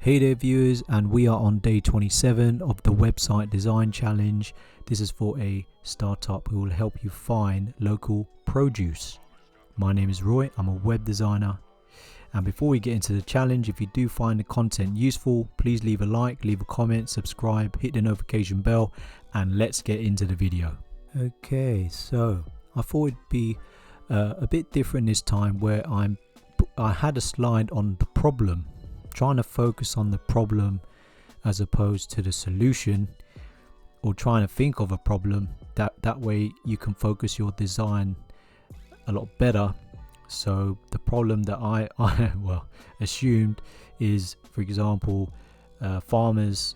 Hey there viewers, and we are on day 27 of the website design challenge. This is for a startup who will help you find local produce. My name is Roy, I'm a web designer. And before we get into the challenge, if you do find the content useful, please leave a like, leave a comment, subscribe, hit the notification bell, and let's get into the video. Okay, so I thought it'd be a bit different this time, where I had a slide on the problem, trying to focus on the problem as opposed to the solution, or trying to think of a problem. That way you can focus your design a lot better. So the problem that I assumed is, for example, farmers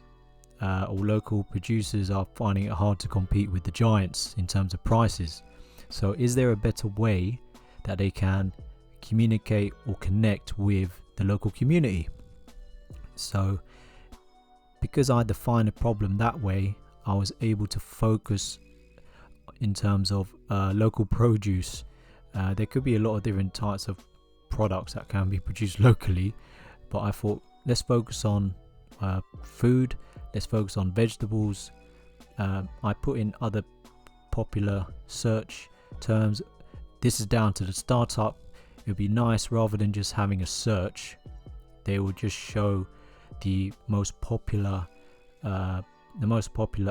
or local producers are finding it hard to compete with the giants in terms of prices. So is there a better way that they can communicate or connect with the local community? So because I defined a problem that way, I was able to focus in terms of local produce. There could be a lot of different types of products that can be produced locally, but I thought, let's focus on food, let's focus on vegetables. I put in other popular search terms. This is down to the startup. It would be nice, rather than just having a search, they will just show the most popular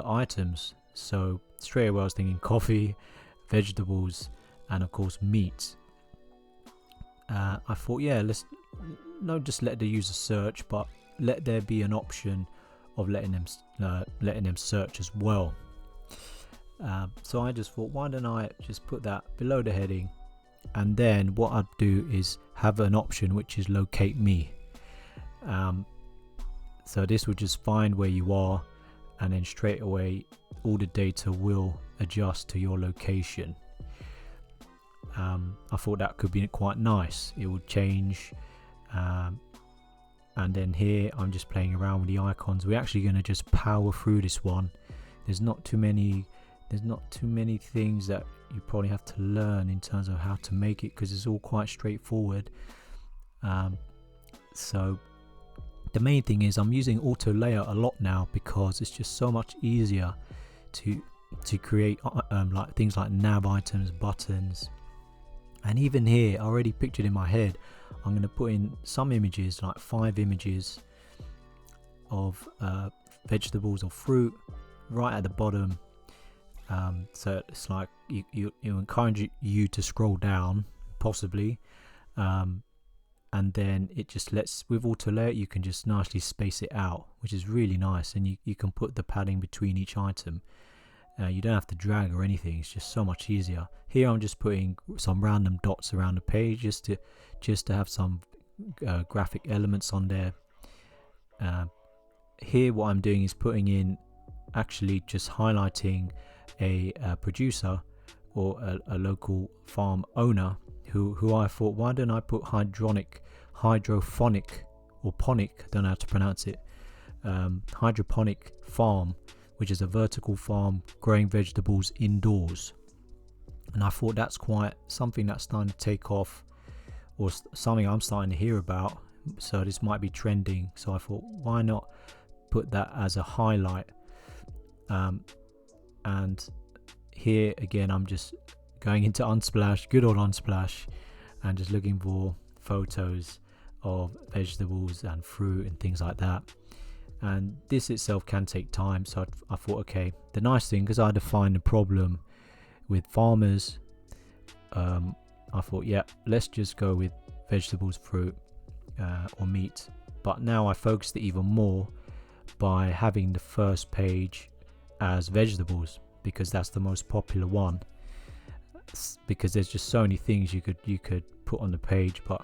items. So straight away I was thinking coffee, vegetables, and of course meat. I thought, yeah, let's not just let the user search, but let there be an option of letting them search as well. So I just thought, why don't I just put that below the heading, and then what I'd do is have an option which is locate me. So this will just find where you are, and then straight away all the data will adjust to your location. I thought that could be quite nice. It would change, and then here I'm just playing around with the icons. We're actually going to just power through this one. There's not too many things that you probably have to learn in terms of how to make it, because it's all quite straightforward. So the main thing is I'm using auto layout a lot now, because it's just so much easier to create like things like nav items, buttons. And even here, I already pictured in my head, I'm going to put in some images, like 5 images of vegetables or fruit right at the bottom. So it's like you encourage you to scroll down, possibly, and then it just lets, with auto layout you can just nicely space it out, which is really nice, and you can put the padding between each item. You don't have to drag or anything. It's just so much easier. Here I'm just putting some random dots around the page just to have some graphic elements on there. Here what I'm doing is putting in, actually just highlighting a producer or a local farm owner who I thought, why don't I put hydrophonic or ponic, I don't know how to pronounce it, hydroponic farm, which is a vertical farm growing vegetables indoors. And I thought that's quite something that's starting to take off, or something I'm starting to hear about. So this might be trending. So I thought, why not put that as a highlight? And here again, I'm just going into Unsplash, good old Unsplash, and just looking for photos of vegetables and fruit and things like that. And this itself can take time, so I thought, okay, the nice thing, because I defined the problem with farmers, I thought, yeah, let's just go with vegetables, fruit, or meat. But now I focused it even more by having the first page as vegetables, because that's the most popular one, because there's just so many things you could put on the page. But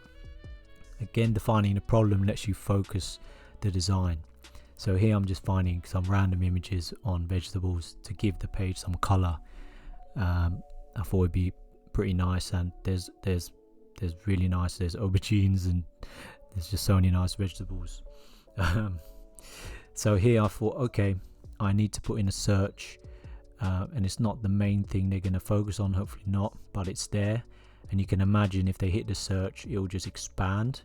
again, defining the problem lets you focus the design. So here I'm just finding some random images on vegetables to give the page some color. I thought it'd be pretty nice, and there's really nice, there's aubergines, and there's just so many nice vegetables. So here I thought, okay, I need to put in a search, and it's not the main thing they're going to focus on, hopefully not, but it's there. And you can imagine if they hit the search, it will just expand.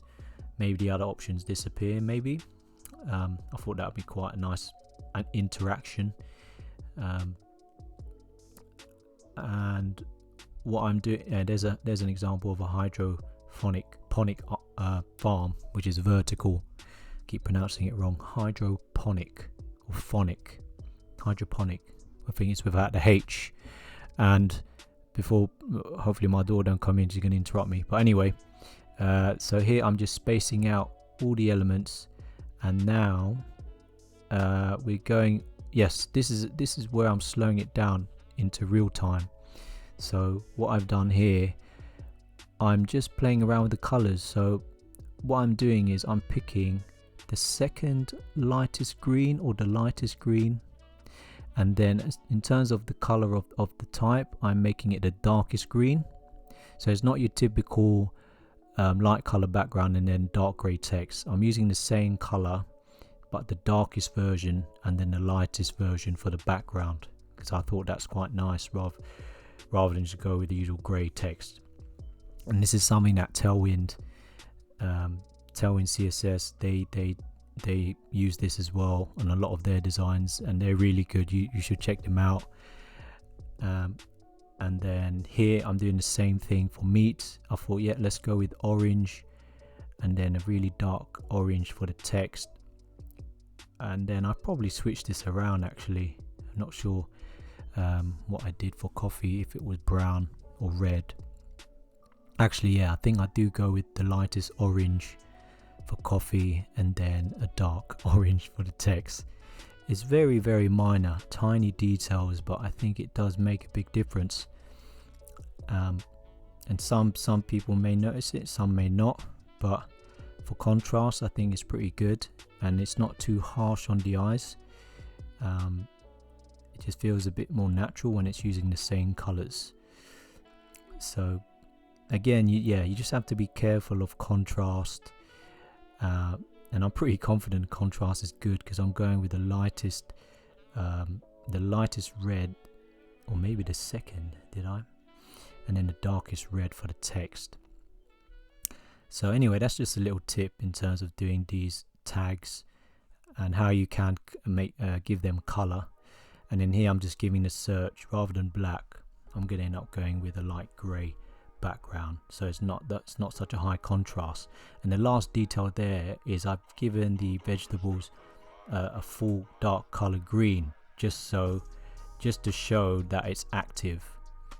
Maybe the other options disappear, maybe. I thought that would be quite a nice interaction. And what I'm doing, there's an example of a hydroponic farm, which is vertical. Keep pronouncing it wrong. Hydroponic or hydroponic. I think it's without the H. And before, hopefully my daughter don't come in, she's going to interrupt me. But anyway, so here I'm just spacing out all the elements, and now we're going. Yes, this is where I'm slowing it down into real time. So what I've done here, I'm just playing around with the colors. So what I'm doing is I'm picking the second lightest green or the lightest green, and then in terms of the color of the type, I'm making it the darkest green. So it's not your typical light color background and then dark gray text. I'm using the same color but the darkest version and then the lightest version for the background, because I thought that's quite nice rather than just go with the usual gray text. And this is something that Tailwind CSS, they use this as well on a lot of their designs, and they're really good. You should check them out. And then here I'm doing the same thing for meat. I thought, yeah, let's go with orange, and then a really dark orange for the text. And then I probably switched this around actually. I'm not sure what I did for coffee, if it was brown or red. Actually, yeah, I think I do go with the lightest orange for coffee and then a dark orange for the text. It's very, very minor, tiny details, but I think it does make a big difference. And some people may notice it, some may not, but for contrast I think it's pretty good, and it's not too harsh on the eyes. It just feels a bit more natural when it's using the same colors. So again, you just have to be careful of contrast, and I'm pretty confident contrast is good because I'm going with the lightest red, or maybe the second, and then the darkest red for the text. So anyway, that's just a little tip in terms of doing these tags and how you can give them color. And then here I'm just giving the search, rather than black, I'm going to end up going with a light gray background, so that's not such a high contrast. And the last detail there is I've given the vegetables a full dark color green, just to show that it's active.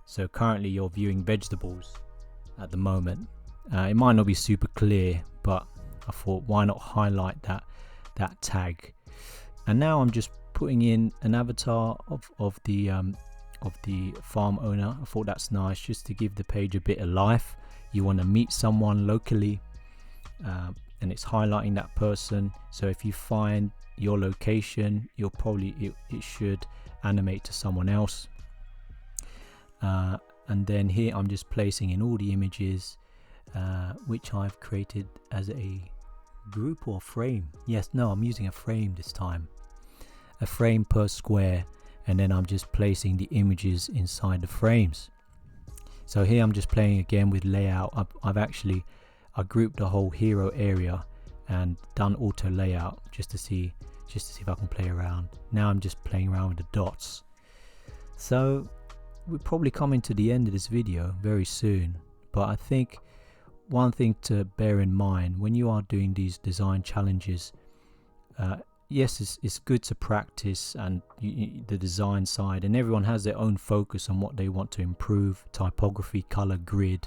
So currently you're viewing vegetables at the moment. It might not be super clear, but I thought, why not highlight that tag. And now I'm just putting in an avatar of the farm owner. I thought that's nice, just to give the page a bit of life. You want to meet someone locally, and it's highlighting that person. So if you find your location, you'll probably it should animate to someone else. And then here I'm just placing in all the images which I've created as a group or frame. I'm using a frame this time, a frame per square, and then I'm just placing the images inside the frames. So here I'm just playing again with layout. I grouped the whole hero area and done auto layout just to see if I can play around. Now I'm just playing around with the dots. So we're probably coming to the end of this video very soon, but I think one thing to bear in mind when you are doing these design challenges, yes, it's good to practice and the design side, and everyone has their own focus on what they want to improve: typography, color, grid.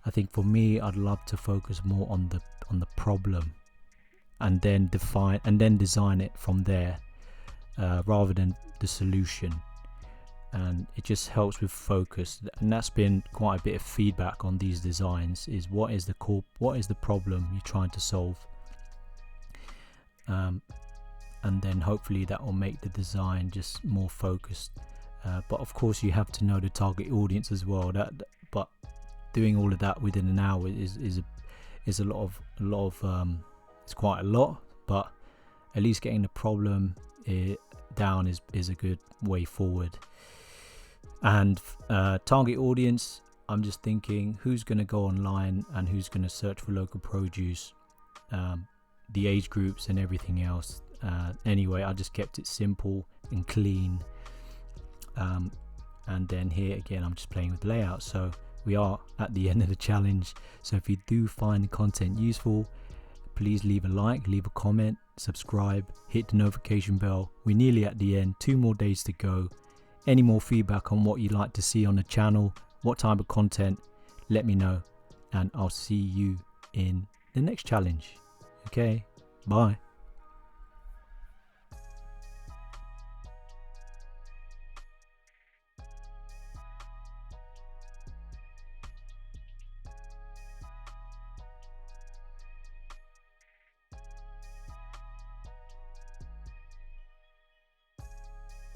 I think for me, I'd love to focus more on the problem, and then design it from there, rather than the solution. And it just helps with focus, and that's been quite a bit of feedback on these designs, is what is the problem you're trying to solve, and then hopefully that will make the design just more focused. But of course you have to know the target audience as well. But doing all of that within an hour is a lot of it's quite a lot, but at least getting the problem down is a good way forward. And target audience, I'm just thinking who's going to go online and who's going to search for local produce. the age groups and everything else. Anyway, I just kept it simple and clean. And then here again, I'm just playing with layout. So we are at the end of the challenge. So if you do find the content useful, please leave a like, leave a comment, subscribe, hit the notification bell. We're nearly at the end, 2 more days to go. Any more feedback on what you'd like to see on the channel, what type of content, let me know, and I'll see you in the next challenge. Okay, bye.